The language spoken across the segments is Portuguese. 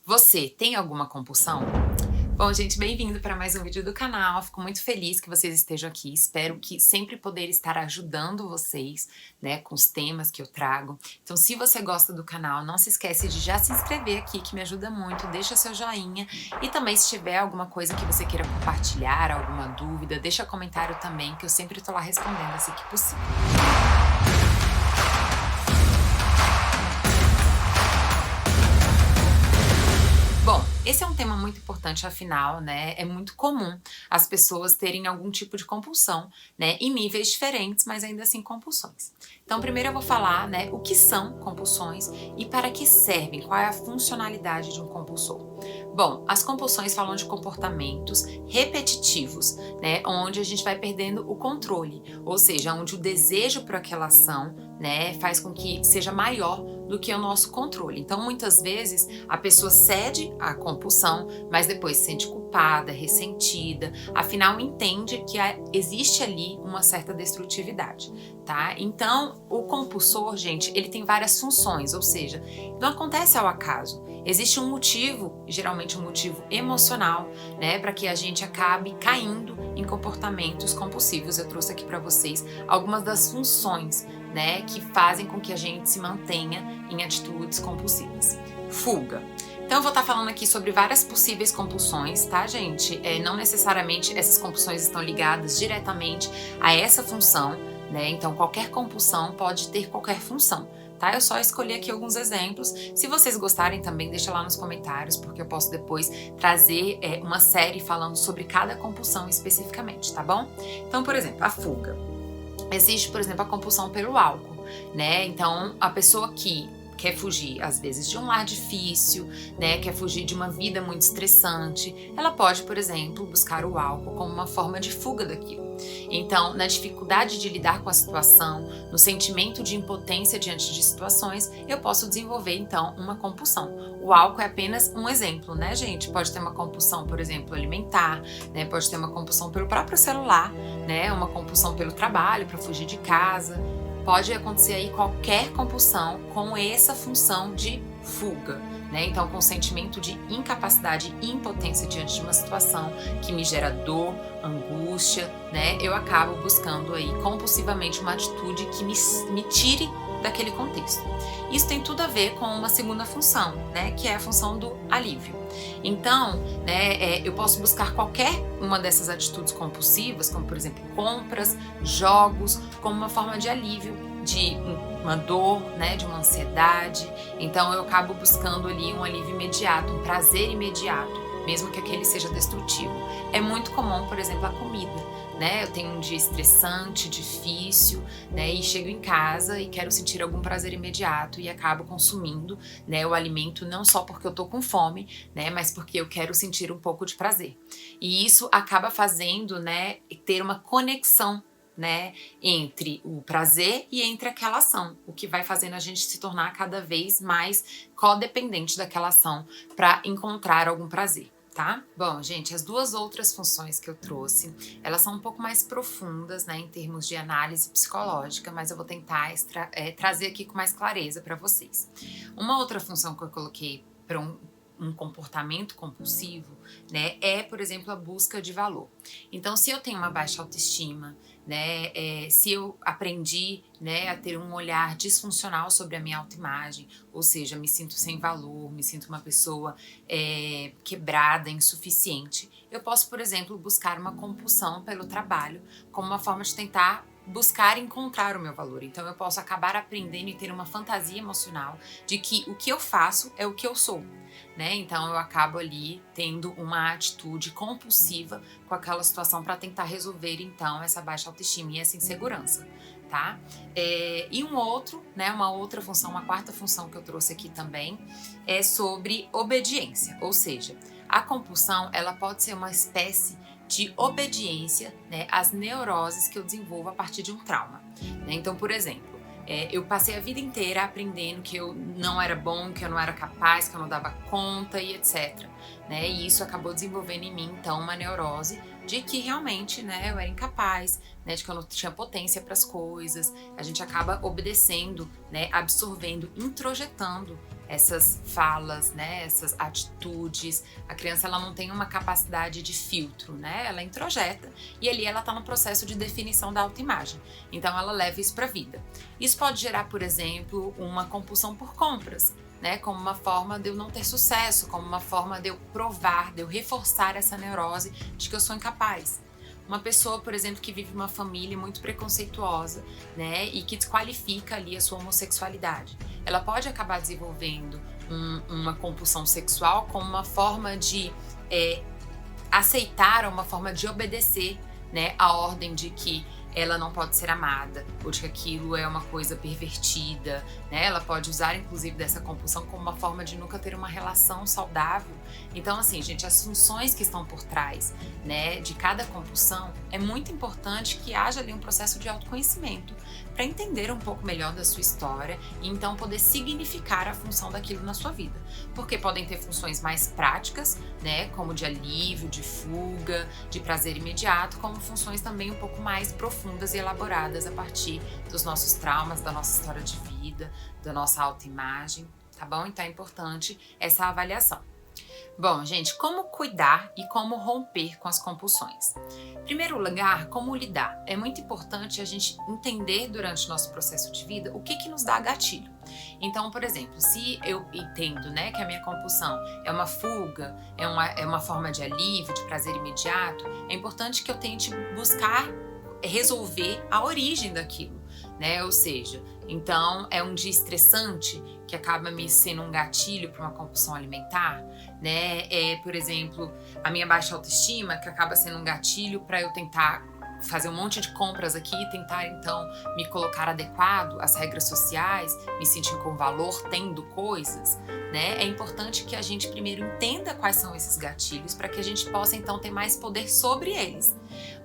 Você tem alguma compulsão? Bom, gente, bem-vindo para mais um vídeo do canal. Fico muito feliz que vocês estejam aqui. Espero que sempre poder estar ajudando vocês, né, com os temas que eu trago. Então, se você gosta do canal, não se esquece de já se inscrever aqui, que me ajuda muito. Deixa seu joinha e também se tiver alguma coisa que você queira compartilhar, alguma dúvida, deixa comentário também, que eu sempre tô lá respondendo assim que possível. Bom, esse é um tema muito importante, afinal, né, é muito comum as pessoas terem algum tipo de compulsão, né, em níveis diferentes, mas ainda assim compulsões. Então, primeiro eu vou falar, né, o que são compulsões e para que servem, qual é a funcionalidade de um compulsor. Bom, as compulsões falam de comportamentos repetitivos, né, onde a gente vai perdendo o controle, ou seja, onde o desejo por aquela ação, né, faz com que seja maior do que o nosso controle. Então, muitas vezes, a pessoa cede à compulsão, mas depois se sente culpada, ressentida, afinal entende que existe ali uma certa destrutividade, tá? Então, o compulsor, gente, ele tem várias funções, ou seja, não acontece ao acaso. Existe um motivo, geralmente um motivo emocional, né, para que a gente acabe caindo em comportamentos compulsivos. Eu trouxe aqui para vocês algumas das funções, né, que fazem com que a gente se mantenha em atitudes compulsivas. Fuga. Então eu vou estar falando aqui sobre várias possíveis compulsões, tá, gente? Não necessariamente essas compulsões estão ligadas diretamente a essa função, né? Então qualquer compulsão pode ter qualquer função, tá? Eu só escolhi aqui alguns exemplos. Se vocês gostarem também, deixa lá nos comentários, porque eu posso depois trazer uma série falando sobre cada compulsão especificamente, tá bom? Então, por exemplo, a fuga. Existe, por exemplo, a compulsão pelo álcool, né? Então, a pessoa que quer fugir, às vezes, de um lar difícil, né? Quer fugir de uma vida muito estressante, ela pode, por exemplo, buscar o álcool como uma forma de fuga daquilo. Então, na dificuldade de lidar com a situação, no sentimento de impotência diante de situações, eu posso desenvolver, então, uma compulsão. O álcool é apenas um exemplo, né, gente? Pode ter uma compulsão, por exemplo, alimentar, né? Pode ter uma compulsão pelo próprio celular, né? Uma compulsão pelo trabalho, para fugir de casa. Pode acontecer aí qualquer compulsão com essa função de fuga, né? Então, com sentimento de incapacidade e impotência diante de uma situação que me gera dor, angústia, né? Eu acabo buscando aí compulsivamente uma atitude que me tire daquele contexto. Isso tem tudo a ver com uma segunda função, né? Que é a função do alívio. Então, né, eu posso buscar qualquer uma dessas atitudes compulsivas, como por exemplo compras, jogos, como uma forma de alívio de uma dor, né, de uma ansiedade. Então eu acabo buscando ali um alívio imediato, um prazer imediato, mesmo que aquele seja destrutivo. É muito comum, por exemplo, a comida. Né, eu tenho um dia estressante, difícil, né, e chego em casa e quero sentir algum prazer imediato e acabo consumindo, né, o alimento não só porque eu tô com fome, né, mas porque eu quero sentir um pouco de prazer. E isso acaba fazendo, né, ter uma conexão, né, entre o prazer e entre aquela ação, o que vai fazendo a gente se tornar cada vez mais codependente daquela ação para encontrar algum prazer. Tá? Bom, gente, as duas outras funções que eu trouxe, elas são um pouco mais profundas, né, em termos de análise psicológica, mas eu vou tentar trazer aqui com mais clareza para vocês. Uma outra função que eu coloquei para um comportamento compulsivo, né, é, por exemplo, a busca de valor. Então, se eu tenho uma baixa autoestima, né, se eu aprendi, né, a ter um olhar disfuncional sobre a minha autoimagem, ou seja, me sinto sem valor, me sinto uma pessoa quebrada, insuficiente, eu posso, por exemplo, buscar uma compulsão pelo trabalho como uma forma de tentar buscar encontrar o meu valor. Então eu posso acabar aprendendo e ter uma fantasia emocional de que o que eu faço é o que eu sou, né? Então eu acabo ali tendo uma atitude compulsiva com aquela situação para tentar resolver então essa baixa autoestima e essa insegurança, tá? E um outro, né, uma outra função, uma quarta função que eu trouxe aqui também é sobre obediência, ou seja, a compulsão ela pode ser uma espécie de obediência, né, às neuroses que eu desenvolvo a partir de um trauma, né? Então, por exemplo, eu passei a vida inteira aprendendo que eu não era bom, que eu não era capaz, que eu não dava conta e etc. Né? E isso acabou desenvolvendo em mim, então, uma neurose de que realmente, né, eu era incapaz, né, de que eu não tinha potência para as coisas. A gente acaba obedecendo, né, absorvendo, introjetando essas falas, né, essas atitudes. A criança, ela não tem uma capacidade de filtro, né? Ela introjeta e ali ela está no processo de definição da autoimagem. Então ela leva isso para a vida. Isso pode gerar, por exemplo, uma compulsão por compras, né, como uma forma de eu não ter sucesso, como uma forma de eu provar, de eu reforçar essa neurose de que eu sou incapaz. Uma pessoa, por exemplo, que vive uma família muito preconceituosa, né, e que desqualifica ali a sua homossexualidade, ela pode acabar desenvolvendo uma compulsão sexual como uma forma de aceitar, uma forma de obedecer, né, a ordem de que ela não pode ser amada, ou de que aquilo é uma coisa pervertida, né? Ela pode usar, inclusive, dessa compulsão como uma forma de nunca ter uma relação saudável. Então, assim, gente, as funções que estão por trás, né, de cada compulsão, é muito importante que haja ali um processo de autoconhecimento para entender um pouco melhor da sua história e então poder significar a função daquilo na sua vida. Porque podem ter funções mais práticas, né, como de alívio, de fuga, de prazer imediato, como funções também um pouco mais profundas e elaboradas a partir dos nossos traumas, da nossa história de vida, da nossa autoimagem, tá bom? Então é importante essa avaliação. Bom, gente, como cuidar e como romper com as compulsões? Em primeiro lugar, como lidar? É muito importante a gente entender durante o nosso processo de vida o que nos dá gatilho. Então, por exemplo, se eu entendo, né, que a minha compulsão é uma fuga, é uma forma de alívio, de prazer imediato, é importante que eu tente buscar resolver a origem daquilo, né? Ou seja, então é um dia estressante que acaba me sendo um gatilho para uma compulsão alimentar, né? Por exemplo, a minha baixa autoestima que acaba sendo um gatilho para eu tentar fazer um monte de compras aqui e tentar então me colocar adequado às regras sociais, me sentir com valor tendo coisas, né? É importante que a gente primeiro entenda quais são esses gatilhos para que a gente possa então ter mais poder sobre eles.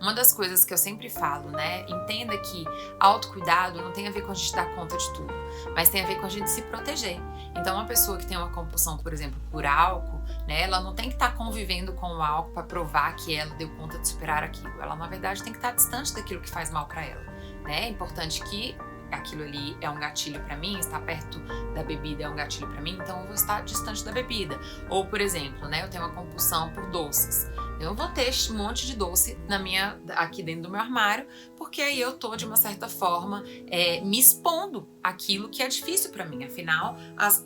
Uma das coisas que eu sempre falo, né? Entenda que autocuidado não tem a ver com a gente dar conta de tudo, mas tem a ver com a gente se proteger. Então, uma pessoa que tem uma compulsão, por exemplo, por álcool, né? Ela não tem que estar convivendo com o álcool para provar que ela deu conta de superar aquilo. Ela, na verdade, tem que estar distante daquilo que faz mal para ela, né? É importante que aquilo ali é um gatilho para mim, estar perto da bebida é um gatilho para mim, então eu vou estar distante da bebida. Ou, por exemplo, né, eu tenho uma compulsão por doces. Eu vou ter um monte de doce aqui dentro do meu armário, porque aí eu tô, de uma certa forma, me expondo àquilo que é difícil para mim. Afinal,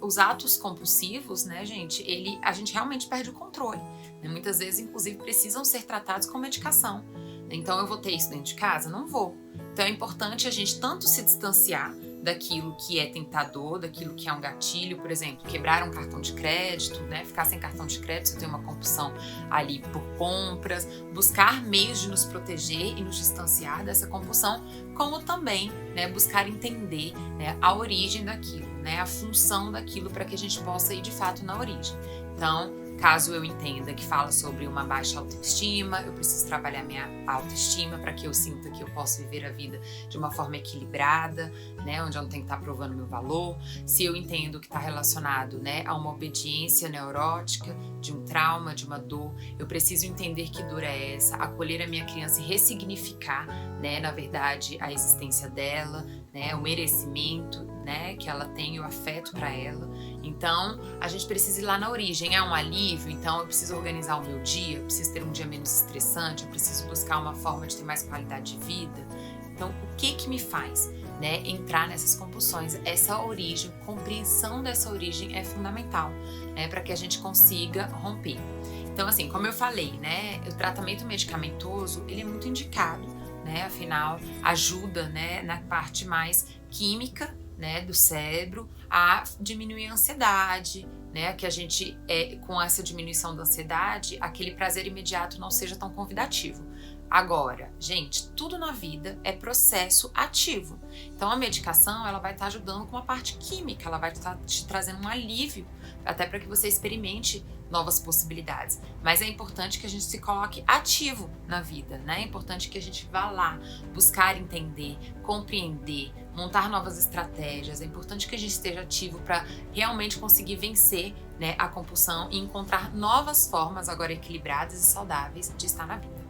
os atos compulsivos, né, gente, a gente realmente perde o controle, né? Muitas vezes, inclusive, precisam ser tratados com medicação. Então, eu vou ter isso dentro de casa? Não vou. Então, é importante a gente tanto se distanciar daquilo que é tentador, daquilo que é um gatilho, por exemplo, quebrar um cartão de crédito, né? Ficar sem cartão de crédito se eu tenho uma compulsão ali por compras, buscar meios de nos proteger e nos distanciar dessa compulsão, como também, né, buscar entender, né, a origem daquilo, né, a função daquilo para que a gente possa ir de fato na origem. Então, caso eu entenda que fala sobre uma baixa autoestima, eu preciso trabalhar minha autoestima para que eu sinta que eu posso viver a vida de uma forma equilibrada, né, onde eu não tenho que estar provando meu valor. Se eu entendo que está relacionado, né, a uma obediência neurótica, de um trauma, de uma dor, eu preciso entender que dor é essa, acolher a minha criança e ressignificar, né, na verdade, a existência dela, né, o merecimento, né, que ela tem, o afeto para ela. Então, a gente precisa ir lá na origem. É um alívio, então eu preciso organizar o meu dia, eu preciso ter um dia menos estressante, eu preciso buscar uma forma de ter mais qualidade de vida. Então, o que me faz, né, entrar nessas compulsões? Essa origem, compreensão dessa origem é fundamental, né, para que a gente consiga romper. Então, assim, como eu falei, né, o tratamento medicamentoso, ele é muito indicado, né, afinal, ajuda, né, na parte mais química, né, do cérebro, a diminuir a ansiedade, né, que a gente, com essa diminuição da ansiedade, aquele prazer imediato não seja tão convidativo. Agora, gente, tudo na vida é processo ativo. Então, a medicação, ela vai estar ajudando com a parte química, ela vai estar te trazendo um alívio, até para que você experimente novas possibilidades. Mas é importante que a gente se coloque ativo na vida, né? É importante que a gente vá lá buscar entender, compreender, montar novas estratégias. É importante que a gente esteja ativo para realmente conseguir vencer, né, a compulsão e encontrar novas formas agora equilibradas e saudáveis de estar na vida.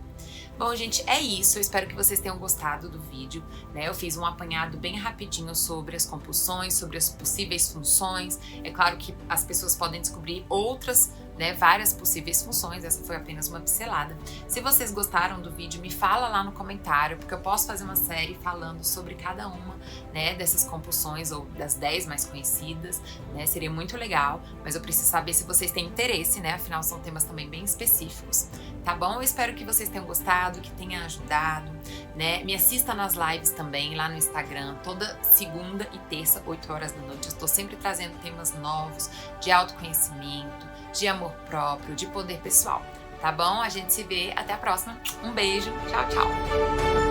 Bom, gente, é isso. Eu espero que vocês tenham gostado do vídeo, né? Eu fiz um apanhado bem rapidinho sobre as compulsões, sobre as possíveis funções. É claro que as pessoas podem descobrir outras, né, várias possíveis funções. Essa foi apenas uma pincelada. Se vocês gostaram do vídeo, me fala lá no comentário, porque eu posso fazer uma série falando sobre cada uma, né, dessas compulsões ou das 10 mais conhecidas, né? Seria muito legal, mas eu preciso saber se vocês têm interesse, né? Afinal, são temas também bem específicos, tá bom? Eu espero que vocês tenham gostado, que tenha ajudado, né? Me assista nas lives também lá no Instagram, toda segunda e terça, 8 horas da noite. Eu estou sempre trazendo temas novos de autoconhecimento, de amor próprio, de poder pessoal, tá bom? A gente se vê, até a próxima. Um beijo, tchau, tchau!